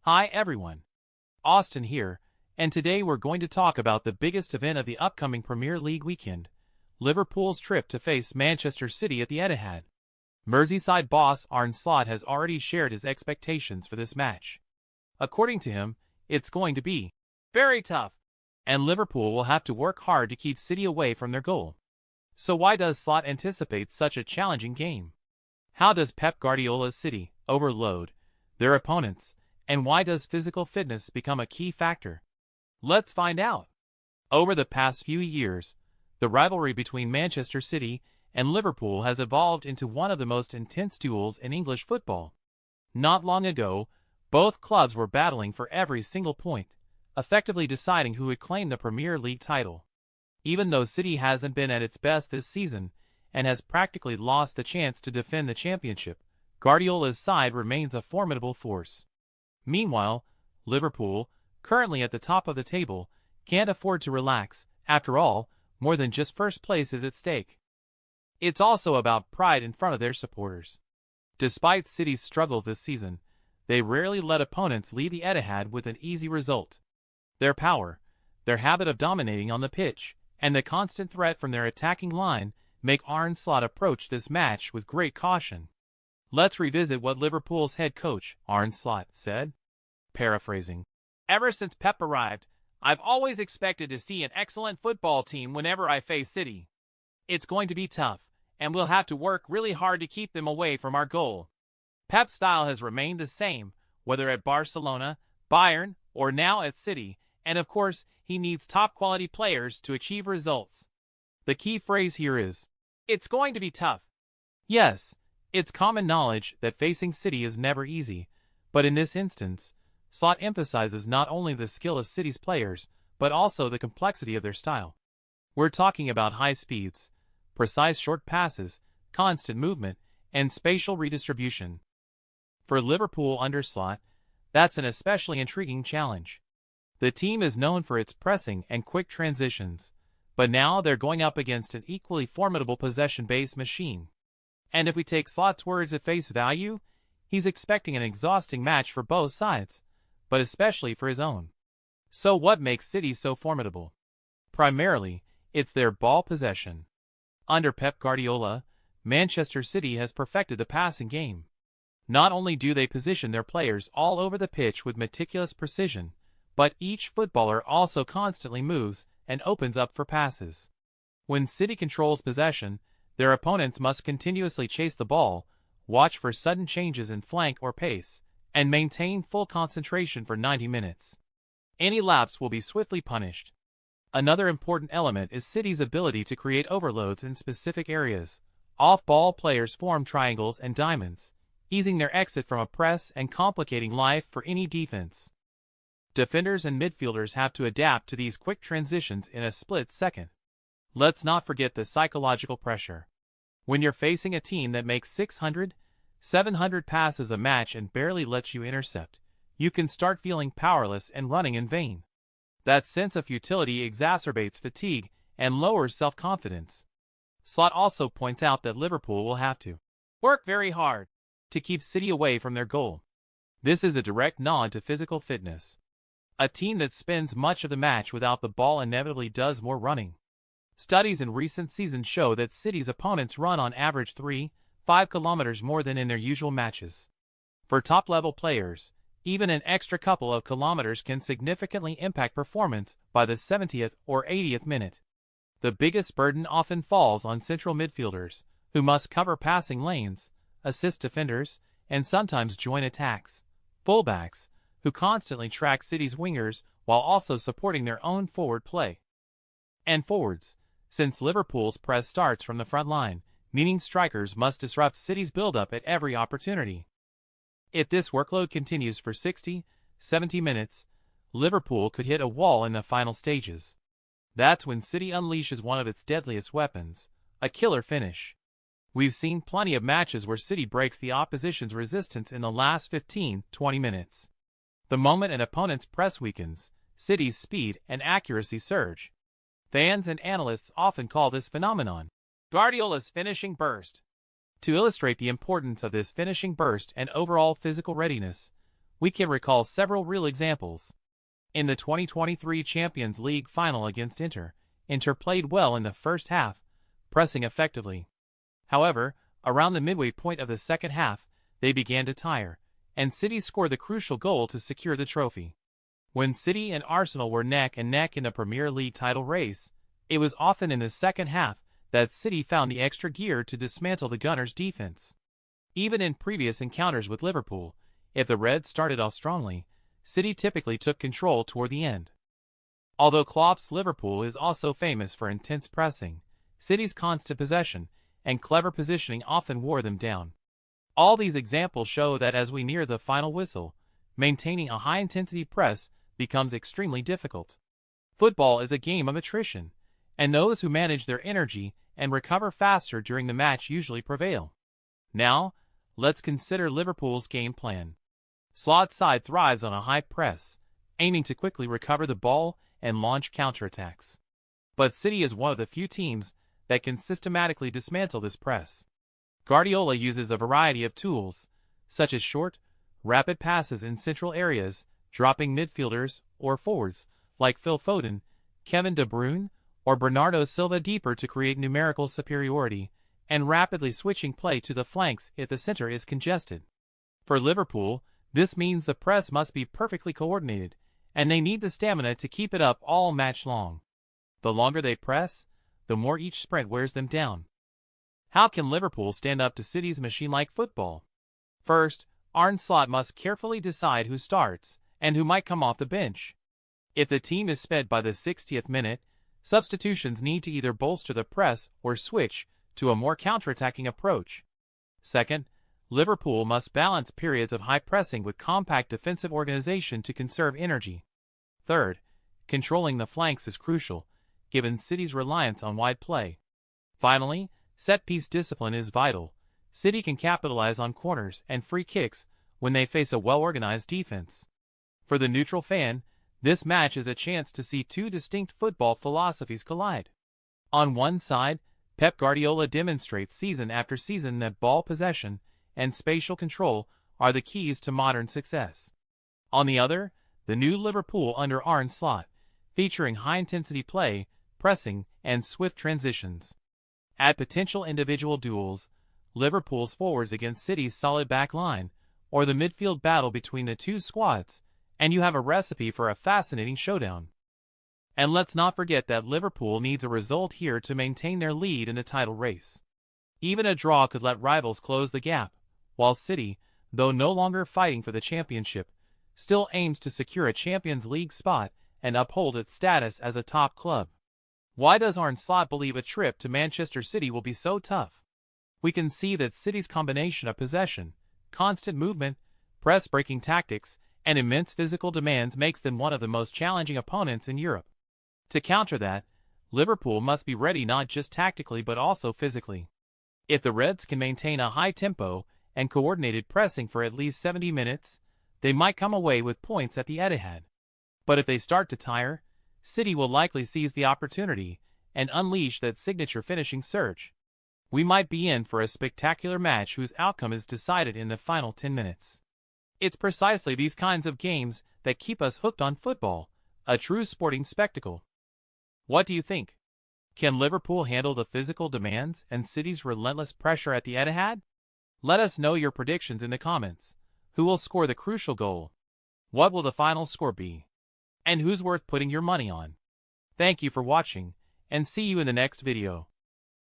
Hi everyone, Austin here, and today we're going to talk about the biggest event of the upcoming Premier League weekend, Liverpool's trip to face Manchester City at the Etihad. Merseyside boss Arne Slot has already shared his expectations for this match. According to him, it's going to be very tough, and Liverpool will have to work hard to keep City away from their goal. So why does Slot anticipate such a challenging game? How does Pep Guardiola's City overload their opponents, and why does physical fitness become a key factor? Let's find out. Over the past few years, the rivalry between Manchester City and Liverpool has evolved into one of the most intense duels in English football. Not long ago, both clubs were battling for every single point, effectively deciding who would claim the Premier League title. Even though City hasn't been at its best this season and has practically lost the chance to defend the championship, Guardiola's side remains a formidable force. Meanwhile, Liverpool, currently at the top of the table, can't afford to relax. After all, more than just first place is at stake. It's also about pride in front of their supporters. Despite City's struggles this season, they rarely let opponents leave the Etihad with an easy result. Their power, their habit of dominating on the pitch, and the constant threat from their attacking line make Arne Slot approach this match with great caution. Let's revisit what Liverpool's head coach, Arne Slot, said. Paraphrasing, "Ever since Pep arrived, I've always expected to see an excellent football team whenever I face City. It's going to be tough, and we'll have to work really hard to keep them away from our goal." Pep's style has remained the same, whether at Barcelona, Bayern, or now at City, and of course, he needs top-quality players to achieve results. The key phrase here is, it's going to be tough. Yes, it's common knowledge that facing City is never easy, but in this instance, Slot emphasizes not only the skill of City's players, but also the complexity of their style. We're talking about high speeds, precise short passes, constant movement, and spatial redistribution. For Liverpool under Slot, that's an especially intriguing challenge. The team is known for its pressing and quick transitions, but now they're going up against an equally formidable possession-based machine. And if we take Slot's words at face value, he's expecting an exhausting match for both sides, but especially for his own. So what makes City so formidable? Primarily, it's their ball possession. Under Pep Guardiola, Manchester City has perfected the passing game. Not only do they position their players all over the pitch with meticulous precision, but each footballer also constantly moves and opens up for passes. When City controls possession, their opponents must continuously chase the ball, watch for sudden changes in flank or pace, and maintain full concentration for 90 minutes. Any lapse will be swiftly punished. Another important element is City's ability to create overloads in specific areas. Off-ball players form triangles and diamonds, easing their exit from a press and complicating life for any defense. Defenders and midfielders have to adapt to these quick transitions in a split second. Let's not forget the psychological pressure. When you're facing a team that makes 600, 700 passes a match and barely lets you intercept, you can start feeling powerless and running in vain. That sense of futility exacerbates fatigue and lowers self-confidence. Slot also points out that Liverpool will have to work very hard to keep City away from their goal. This is a direct nod to physical fitness. A team that spends much of the match without the ball inevitably does more running. Studies in recent seasons show that City's opponents run on average 3-5 kilometers more than in their usual matches. For top-level players, even an extra couple of kilometers can significantly impact performance by the 70th or 80th minute. The biggest burden often falls on central midfielders, who must cover passing lanes, assist defenders, and sometimes join attacks. Fullbacks, who constantly track City's wingers while also supporting their own forward play. And forwards, since Liverpool's press starts from the front line, meaning strikers must disrupt City's build-up at every opportunity. If this workload continues for 60, 70 minutes, Liverpool could hit a wall in the final stages. That's when City unleashes one of its deadliest weapons, a killer finish. We've seen plenty of matches where City breaks the opposition's resistance in the last 15-20 minutes. The moment an opponent's press weakens, City's speed and accuracy surge. Fans and analysts often call this phenomenon Guardiola's finishing burst. To illustrate the importance of this finishing burst and overall physical readiness, we can recall several real examples. In the 2023 Champions League final against Inter played well in the first half, pressing effectively. However, around the midway point of the second half, they began to tire, and City scored the crucial goal to secure the trophy. When City and Arsenal were neck and neck in the Premier League title race, it was often in the second half that City found the extra gear to dismantle the Gunners' defense. Even in previous encounters with Liverpool, if the Reds started off strongly, City typically took control toward the end. Although Klopp's Liverpool is also famous for intense pressing, City's constant possession and clever positioning often wore them down. All these examples show that as we near the final whistle, maintaining a high-intensity press becomes extremely difficult. Football is a game of attrition, and those who manage their energy and recover faster during the match usually prevail. Now, let's consider Liverpool's game plan. Slot's side thrives on a high press, aiming to quickly recover the ball and launch counterattacks. But City is one of the few teams that can systematically dismantle this press. Guardiola uses a variety of tools, such as short, rapid passes in central areas, dropping midfielders or forwards, like Phil Foden, Kevin De Bruyne, or Bernardo Silva deeper to create numerical superiority, and rapidly switching play to the flanks if the center is congested. For Liverpool, this means the press must be perfectly coordinated, and they need the stamina to keep it up all match long. The longer they press, the more each sprint wears them down. How can Liverpool stand up to City's machine-like football? First, Arne Slot must carefully decide who starts and who might come off the bench. If the team is sped by the 60th minute, substitutions need to either bolster the press or switch to a more counterattacking approach. Second, Liverpool must balance periods of high pressing with compact defensive organization to conserve energy. Third, controlling the flanks is crucial, given City's reliance on wide play. Finally, set-piece discipline is vital. City can capitalize on corners and free kicks when they face a well-organized defense. For the neutral fan, this match is a chance to see two distinct football philosophies collide. On one side, Pep Guardiola demonstrates season after season that ball possession and spatial control are the keys to modern success. On the other, the new Liverpool under Arne Slot, featuring high-intensity play, pressing, and swift transitions. Add potential individual duels, Liverpool's forwards against City's solid back line, or the midfield battle between the two squads, and you have a recipe for a fascinating showdown. And let's not forget that Liverpool needs a result here to maintain their lead in the title race. Even a draw could let rivals close the gap, while City, though no longer fighting for the championship, still aims to secure a Champions League spot and uphold its status as a top club. Why does Arne Slot believe a trip to Manchester City will be so tough? We can see that City's combination of possession, constant movement, press-breaking tactics, and immense physical demands makes them one of the most challenging opponents in Europe. To counter that, Liverpool must be ready not just tactically but also physically. If the Reds can maintain a high tempo and coordinated pressing for at least 70 minutes, they might come away with points at the Etihad. But if they start to tire, City will likely seize the opportunity and unleash that signature finishing surge. We might be in for a spectacular match whose outcome is decided in the final 10 minutes. It's precisely these kinds of games that keep us hooked on football, a true sporting spectacle. What do you think? Can Liverpool handle the physical demands and City's relentless pressure at the Etihad? Let us know your predictions in the comments. Who will score the crucial goal? What will the final score be? And who's worth putting your money on? Thank you for watching, and see you in the next video.